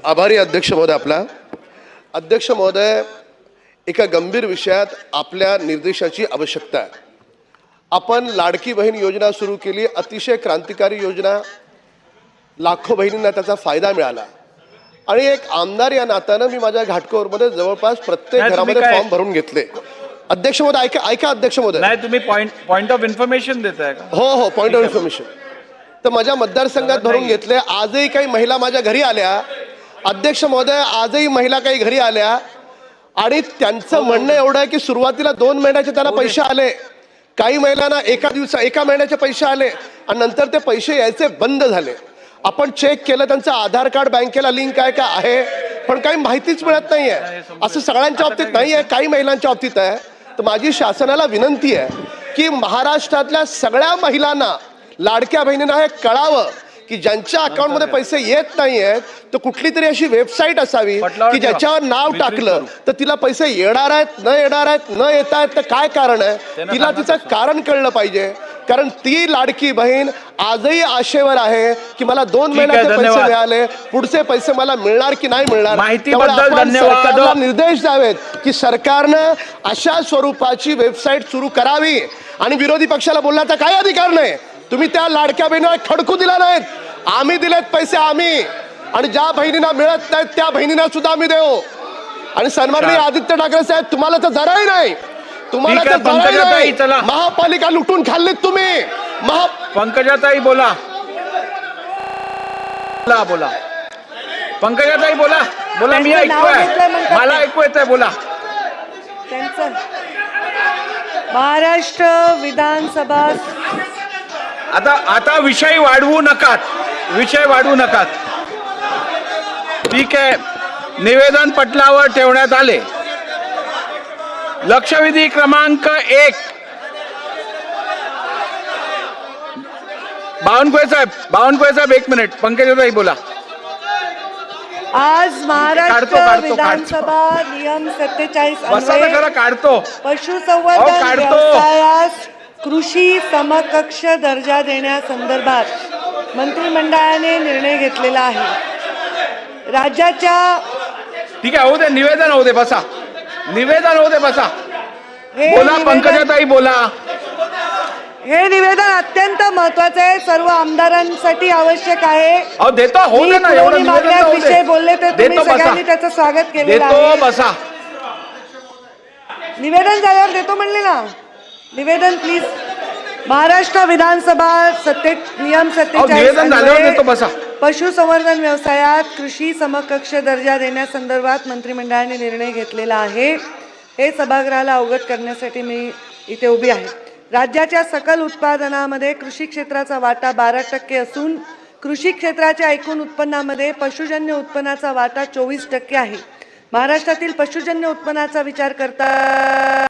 आभारी अध्यक्ष महोदय आपला. अध्यक्ष महोदय, एका गंभीर विषयात आपल्या निर्देशाची आवश्यकता आहे. आपण लाडकी बहीण योजना सुरू केली, अतिशय क्रांतिकारी योजना, लाखो बहिणींना त्याचा फायदा मिळाला आणि एक आमदार या नात्यानं मी माझ्या घाटकोपरमध्ये जवळपास प्रत्येक घरामध्ये फॉर्म भरून घेतले. अध्यक्ष महोदय ऐका अध्यक्ष महोदय. नाही, तुम्ही पॉइंट ऑफ इन्फॉर्मेशन देताय का? हो, पॉइंट ऑफ इन्फॉर्मेशन. तर माझ्या मतदारसंघात भरून घेतले. आजही काही महिला माझ्या घरी आल्या. अध्यक्ष महोदय, आजही महिला काही घरी आल्या आणि त्यांचं म्हणणं एवढं आहे की सुरुवातीला 2 महिन्याचे त्यांना पैसे आले, काही महिलांना एका महिन्याचे पैसे आले आणि नंतर ते पैसे यायचे बंद झाले. आपण चेक केलं, त्यांचं आधार कार्ड बँकेला लिंक आहे का आहे, पण काही माहितीच मिळत नाहीये. असं सगळ्यांच्या बाबतीत नाही आहे, काही महिलांच्या बाबतीत आहे. तर माझी शासनाला विनंती आहे की महाराष्ट्रातल्या सगळ्या महिलांना, लाडक्या बहिणींना हे कळावं की ज्यांच्या अकाउंटमध्ये पैसे येत नाहीयेत तर कुठली तरी अशी वेबसाईट असावी की ज्याच्यावर नाव टाकलं तर तिला पैसे येणार आहेत, न येणार आहेत, न येत आहेत तर काय कारण आहे, तिला तिचं कारण कळलं पाहिजे. कारण ती लाडकी बहीण आजही आशेवर आहे की मला 2 महिन्याचे पैसे मिळाले, पुढचे पैसे मला मिळणार की नाही मिळणार. सरकारला निर्देश द्यावेत की सरकारनं अशा स्वरूपाची वेबसाईट सुरू करावी आणि विरोधी पक्षाला बोलण्याचा काही अधिकार नाही. तुम्ही त्या लाडक्या बहिणीला खडकू दिला नाहीत, आम्ही दिलेत पैसे आम्ही, आणि ज्या बहिणींना मिळत नाहीत त्या बहिणींना सुद्धा आम्ही देऊ. आणि सन्माननीय आदित्य ठाकरे साहेब, तुम्हाला तर जराही नाही, तुम्हाला तर जराही नाही. महापालिका लुटून खाल्लीत तुम्ही. पंकजाताई बोला, बोला पंकजाताई बोला, मी ऐकतोय, मला ऐकू येतंय, बोला. महाराष्ट्र विधानसभा आता विषय वाढवू नकात. ठीक आहे, निवेदन पटलावर ठेवण्यात आले. लक्षवेधी क्रमांक 1. बावनकुळे साहेब 1 मिनिट. पंकजाताई बोला. आज महाराष्ट्र विधानसभा नियम 47 अन्वये काढतो पशुसंवर्धन व्यवसायास कृषी समकक्ष दर्जा देण्यासंदर्भात मंत्रिमंडळाने निर्णय घेतलेला आहे. राज्याच्या ठीक आहे, होऊ दे, निवेदन होऊ दे, बसा. बोला पंकजाताई, बोला. हे निवेदन अत्यंत महत्वाचं आहे, सर्व आमदारांसाठी आवश्यक आहे. देतो, होऊ दे ना, एवढं निवेदन विषय बोलले तर तुम्ही सगळ्यांनी त्याचं स्वागत केलेलं आहे. बसा. निवेदन झाल्यावर देतो म्हणले ना. निवेदन प्लीज. महाराष्ट्र विधानसभा नियम 47 पशुसंवर्धन व्यवसायात कृषी समकक्ष दर्जा देण्यासंदर्भात मंत्रिमंडळाने निर्णय घेतलेला आहे. हे सभागृहाला अवगत करण्यासाठी मी इथे उभी आहे. राज्याच्या सकल उत्पादनामध्ये कृषी क्षेत्राचा वाटा 12% असून कृषी क्षेत्राच्या एकूण उत्पन्नामध्ये पशुजन्य उत्पन्नाचा वाटा 24% आहे. महाराष्ट्रातील पशुजन्य उत्पन्नाचा विचार करता